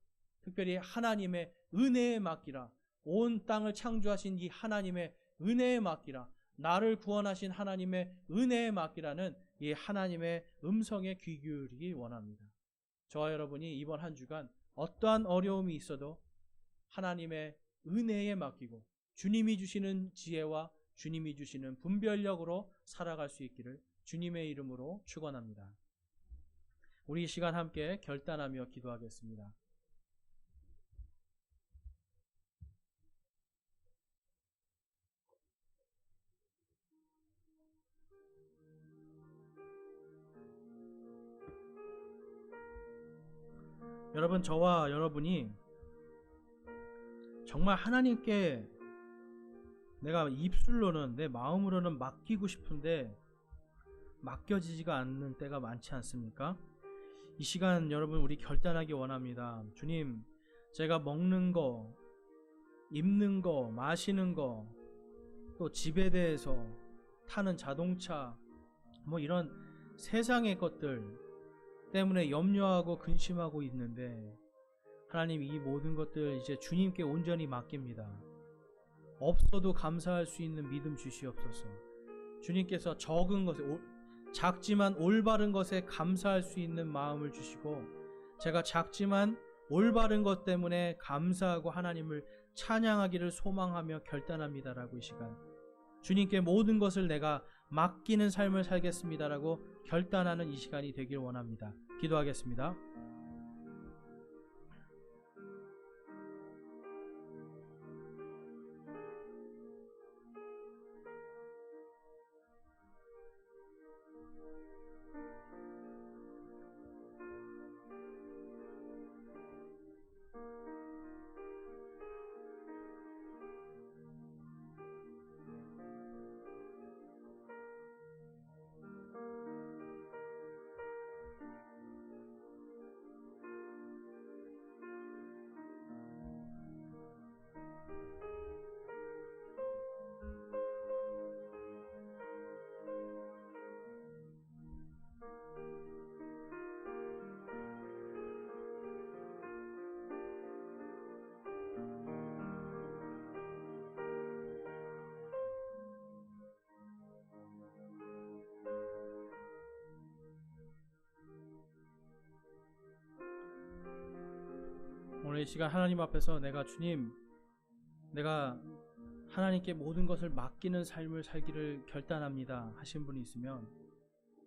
[SPEAKER 1] 특별히 하나님의 은혜에 맡기라. 온 땅을 창조하신 이 하나님의 은혜에 맡기라. 나를 구원하신 하나님의 은혜에 맡기라는 이 하나님의 음성에 귀 기울이기 원합니다. 저와 여러분이 이번 한 주간 어떠한 어려움이 있어도 하나님의 은혜에 맡기고 주님이 주시는 지혜와 주님이 주시는 분별력으로 살아갈 수 있기를 주님의 이름으로 축원합니다. 우리 이 시간 함께 결단하며 기도하겠습니다. 여러분, 저와 여러분이 정말 하나님께 내가 입술로는 내 마음으로는 맡기고 싶은데 맡겨지지가 않는 때가 많지 않습니까? 이 시간 여러분 우리 결단하기 원합니다. 주님, 제가 먹는 거, 입는 거, 마시는 거, 또 집에 대해서 타는 자동차, 뭐 이런 세상의 것들 때문에 염려하고 근심하고 있는데 하나님 이 모든 것들 이제 주님께 온전히 맡깁니다. 없어도 감사할 수 있는 믿음 주시옵소서. 주님께서 적은 것에 작지만 올바른 것에 감사할 수 있는 마음을 주시고 제가 작지만 올바른 것 때문에 감사하고 하나님을 찬양하기를 소망하며 결단합니다라고 이 시간 주님께 모든 것을 내가 맡기는 삶을 살겠습니다라고 결단하는 이 시간이 되길 원합니다. 기도하겠습니다. 오늘 이 시간 하나님 앞에서 내가 주님, 내가 하나님께 모든 것을 맡기는 삶을 살기를 결단합니다 하신 분이 있으면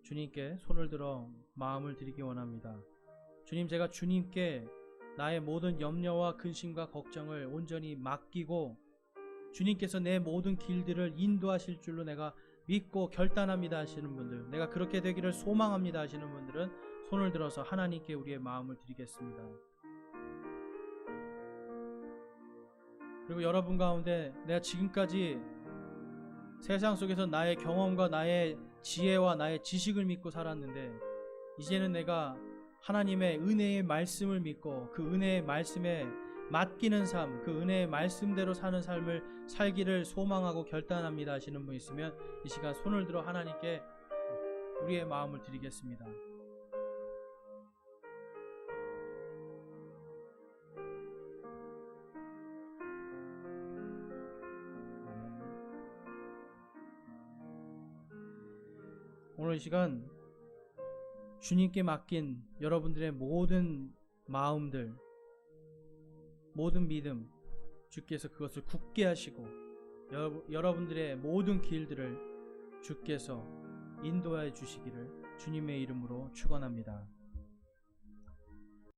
[SPEAKER 1] 주님께 손을 들어 마음을 드리기 원합니다. 주님, 제가 주님께 나의 모든 염려와 근심과 걱정을 온전히 맡기고 주님께서 내 모든 길들을 인도하실 줄로 내가 믿고 결단합니다 하시는 분들, 내가 그렇게 되기를 소망합니다 하시는 분들은 손을 들어서 하나님께 우리의 마음을 드리겠습니다. 그리고 여러분 가운데 내가 지금까지 세상 속에서 나의 경험과 나의 지혜와 나의 지식을 믿고 살았는데 이제는 내가 하나님의 은혜의 말씀을 믿고 그 은혜의 말씀에 맡기는 삶, 그 은혜의 말씀대로 사는 삶을 살기를 소망하고 결단합니다 하시는 분 있으면 이 시간 손을 들어 하나님께 우리의 마음을 드리겠습니다. 오늘 이 시간 주님께 맡긴 여러분들의 모든 마음들, 모든 믿음, 주께서 그것을 굳게 하시고 여러분들의 모든 길들을 주께서 인도해 주시기를 주님의 이름으로 축원합니다.